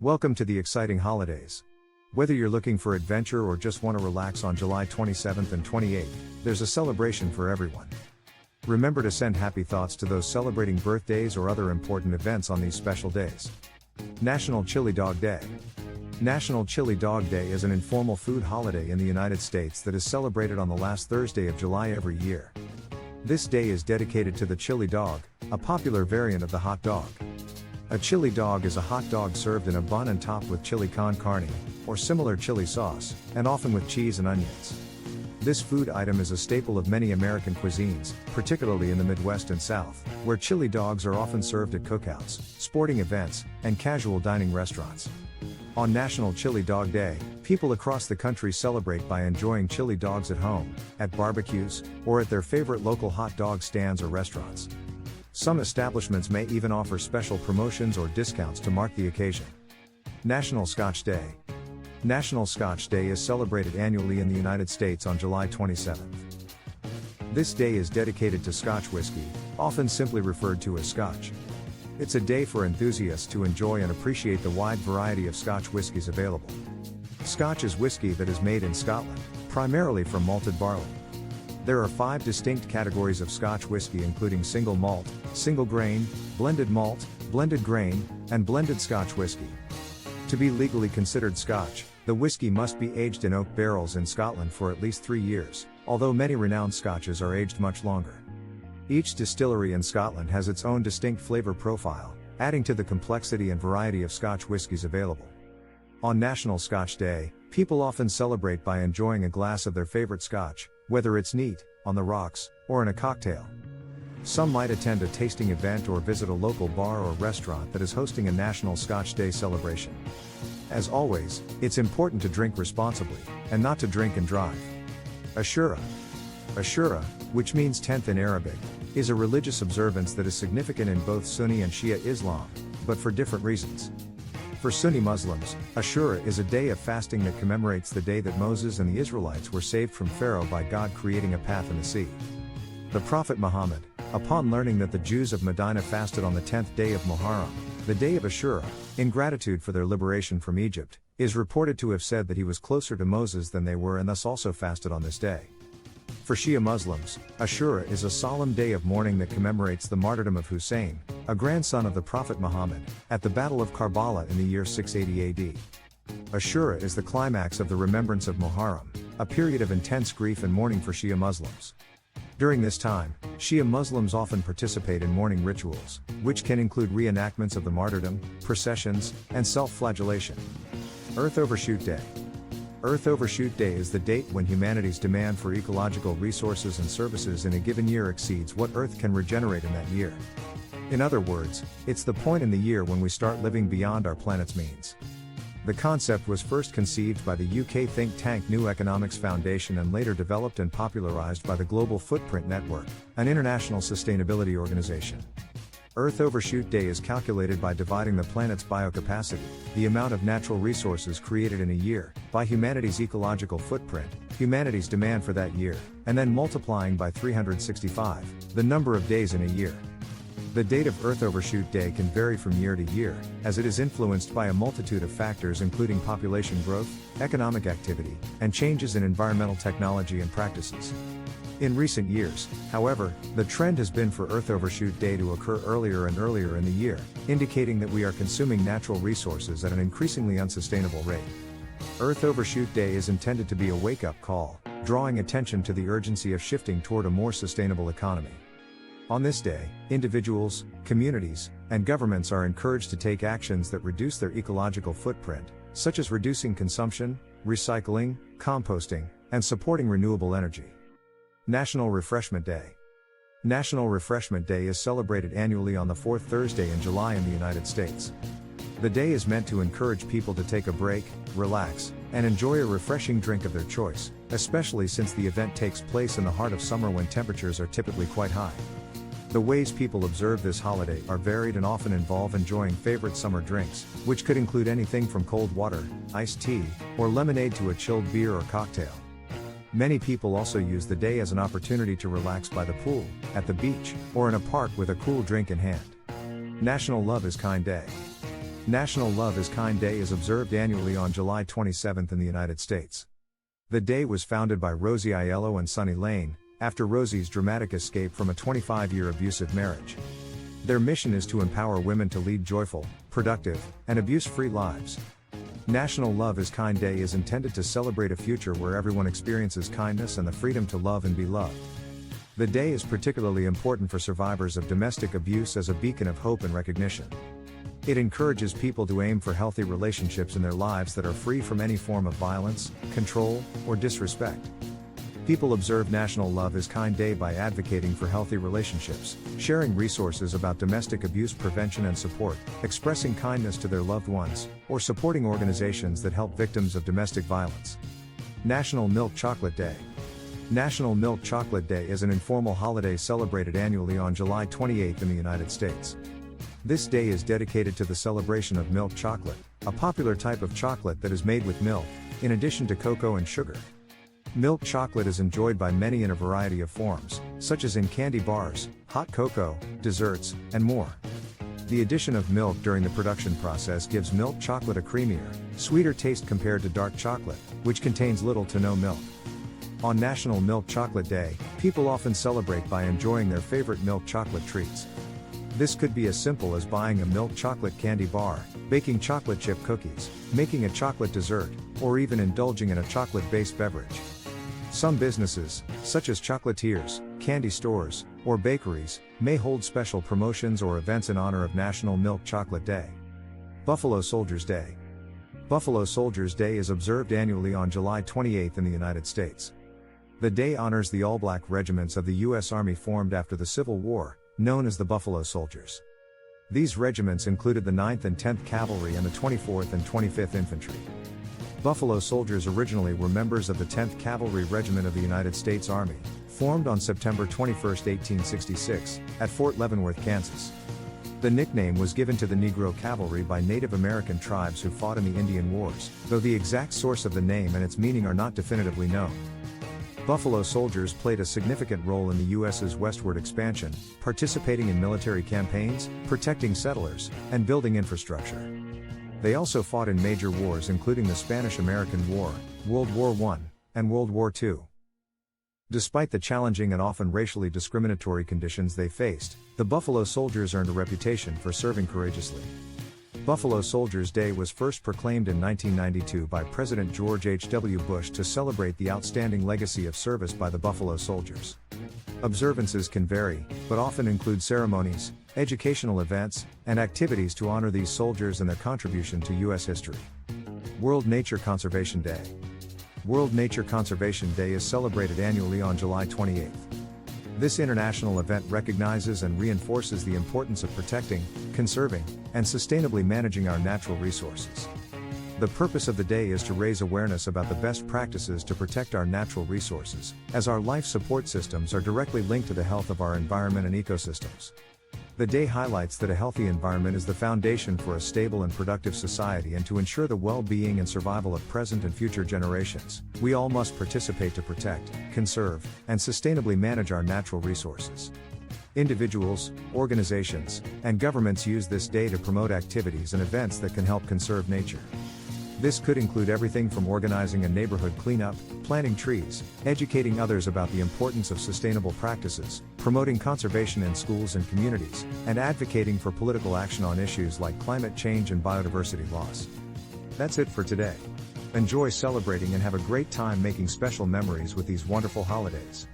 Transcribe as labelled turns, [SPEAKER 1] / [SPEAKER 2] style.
[SPEAKER 1] Welcome to the exciting holidays. Whether you're looking for adventure or just want to relax on July 27th and 28th, there's a celebration for everyone. Remember to send happy thoughts to those celebrating birthdays or other important events on these special days. National Chili Dog Day. National Chili Dog Day is an informal food holiday in the United States that is celebrated on the last Thursday of July every year. This day is dedicated to the chili dog, a popular variant of the hot dog. A chili dog is a hot dog served in a bun and topped with chili con carne, or similar chili sauce, and often with cheese and onions. This food item is a staple of many American cuisines, particularly in the Midwest and South, where chili dogs are often served at cookouts, sporting events, and casual dining restaurants. On National Chili Dog Day, people across the country celebrate by enjoying chili dogs at home, at barbecues, or at their favorite local hot dog stands or restaurants. Some establishments may even offer special promotions or discounts to mark the occasion. National Scotch Day. National Scotch Day is celebrated annually in the United States on July 27th. This day is dedicated to Scotch whiskey, often simply referred to as Scotch. It's a day for enthusiasts to enjoy and appreciate the wide variety of Scotch whiskies available. Scotch is whiskey that is made in Scotland, primarily from malted barley. There are 5 distinct categories of Scotch whiskey, including single malt, single grain, blended malt, blended grain, and blended Scotch whiskey. To be legally considered Scotch, the whiskey must be aged in oak barrels in Scotland for at least 3 years, although many renowned Scotches are aged much longer. Each distillery in Scotland has its own distinct flavor profile, adding to the complexity and variety of Scotch whiskies available. On National Scotch Day, people often celebrate by enjoying a glass of their favorite Scotch, whether it's neat, on the rocks, or in a cocktail. Some might attend a tasting event or visit a local bar or restaurant that is hosting a National Scotch Day celebration. As always, it's important to drink responsibly, and not to drink and drive. Ashura. Ashura, which means 10th in Arabic, is a religious observance that is significant in both Sunni and Shia Islam, but for different reasons. For Sunni Muslims, Ashura is a day of fasting that commemorates the day that Moses and the Israelites were saved from Pharaoh by God creating a path in the sea. The Prophet Muhammad, upon learning that the Jews of Medina fasted on the 10th day of Muharram, the day of Ashura, in gratitude for their liberation from Egypt, is reported to have said that he was closer to Moses than they were and thus also fasted on this day. For Shia Muslims, Ashura is a solemn day of mourning that commemorates the martyrdom of Hussein, a grandson of the Prophet Muhammad, at the Battle of Karbala in the year 680 AD. Ashura is the climax of the remembrance of Muharram, a period of intense grief and mourning for Shia Muslims. During this time, Shia Muslims often participate in mourning rituals, which can include reenactments of the martyrdom, processions, and self-flagellation. Earth Overshoot Day. Earth Overshoot Day is the date when humanity's demand for ecological resources and services in a given year exceeds what Earth can regenerate in that year. In other words, it's the point in the year when we start living beyond our planet's means. The concept was first conceived by the UK think tank New Economics Foundation and later developed and popularized by the Global Footprint Network, an international sustainability organization. Earth Overshoot Day is calculated by dividing the planet's biocapacity, the amount of natural resources created in a year, by humanity's ecological footprint, humanity's demand for that year, and then multiplying by 365, the number of days in a year. The date of Earth Overshoot Day can vary from year to year, as it is influenced by a multitude of factors including population growth, economic activity, and changes in environmental technology and practices. In recent years, however, the trend has been for Earth Overshoot Day to occur earlier and earlier in the year, indicating that we are consuming natural resources at an increasingly unsustainable rate. Earth Overshoot Day is intended to be a wake-up call, drawing attention to the urgency of shifting toward a more sustainable economy. On this day, individuals, communities, and governments are encouraged to take actions that reduce their ecological footprint, such as reducing consumption, recycling, composting, and supporting renewable energy. National Refreshment Day. National Refreshment Day is celebrated annually on the 4th Thursday in July in the United States. The day is meant to encourage people to take a break, relax, and enjoy a refreshing drink of their choice, especially since the event takes place in the heart of summer when temperatures are typically quite high. The ways people observe this holiday are varied and often involve enjoying favorite summer drinks, which could include anything from cold water, iced tea, or lemonade to a chilled beer or cocktail. Many people also use the day as an opportunity to relax by the pool, at the beach, or in a park with a cool drink in hand. National Love is Kind Day. National Love is Kind Day is observed annually on July 27 in the United States. The day was founded by Rosie Aiello and Sonny Lane, after Rosie's dramatic escape from a 25-year abusive marriage. Their mission is to empower women to lead joyful, productive, and abuse-free lives. National Love is Kind Day is intended to celebrate a future where everyone experiences kindness and the freedom to love and be loved. The day is particularly important for survivors of domestic abuse as a beacon of hope and recognition. It encourages people to aim for healthy relationships in their lives that are free from any form of violence, control, or disrespect. People observe National Love is Kind Day by advocating for healthy relationships, sharing resources about domestic abuse prevention and support, expressing kindness to their loved ones, or supporting organizations that help victims of domestic violence. National Milk Chocolate Day. National Milk Chocolate Day is an informal holiday celebrated annually on July 28 in the United States. This day is dedicated to the celebration of milk chocolate, a popular type of chocolate that is made with milk, in addition to cocoa and sugar. Milk chocolate is enjoyed by many in a variety of forms, such as in candy bars, hot cocoa, desserts, and more. The addition of milk during the production process gives milk chocolate a creamier, sweeter taste compared to dark chocolate, which contains little to no milk. On National Milk Chocolate Day, people often celebrate by enjoying their favorite milk chocolate treats. This could be as simple as buying a milk chocolate candy bar, baking chocolate chip cookies, making a chocolate dessert, or even indulging in a chocolate-based beverage. Some businesses, such as chocolatiers, candy stores, or bakeries, may hold special promotions or events in honor of National Milk Chocolate Day. Buffalo Soldiers Day. Buffalo Soldiers Day is observed annually on July 28 in the United States. The day honors the all-black regiments of the U.S. Army formed after the Civil War, known as the Buffalo Soldiers. These regiments included the 9th and 10th Cavalry and the 24th and 25th Infantry. Buffalo Soldiers originally were members of the 10th Cavalry Regiment of the United States Army, formed on September 21, 1866, at Fort Leavenworth, Kansas. The nickname was given to the Negro Cavalry by Native American tribes who fought in the Indian Wars, though the exact source of the name and its meaning are not definitively known. Buffalo Soldiers played a significant role in the U.S.'s westward expansion, participating in military campaigns, protecting settlers, and building infrastructure. They also fought in major wars including the Spanish-American War, World War I, and World War II. Despite the challenging and often racially discriminatory conditions they faced, the Buffalo Soldiers earned a reputation for serving courageously. Buffalo Soldiers Day was first proclaimed in 1992 by President George H.W. Bush to celebrate the outstanding legacy of service by the Buffalo Soldiers. Observances can vary, but often include ceremonies, educational events, and activities to honor these soldiers and their contribution to U.S. history. World Nature Conservation Day. World Nature Conservation Day is celebrated annually on July 28. This international event recognizes and reinforces the importance of protecting, conserving, and sustainably managing our natural resources. The purpose of the day is to raise awareness about the best practices to protect our natural resources, as our life support systems are directly linked to the health of our environment and ecosystems. The day highlights that a healthy environment is the foundation for a stable and productive society, and to ensure the well-being and survival of present and future generations, we all must participate to protect, conserve, and sustainably manage our natural resources. Individuals, organizations, and governments use this day to promote activities and events that can help conserve nature. This could include everything from organizing a neighborhood cleanup, planting trees, educating others about the importance of sustainable practices, promoting conservation in schools and communities, and advocating for political action on issues like climate change and biodiversity loss. That's it for today. Enjoy celebrating and have a great time making special memories with these wonderful holidays.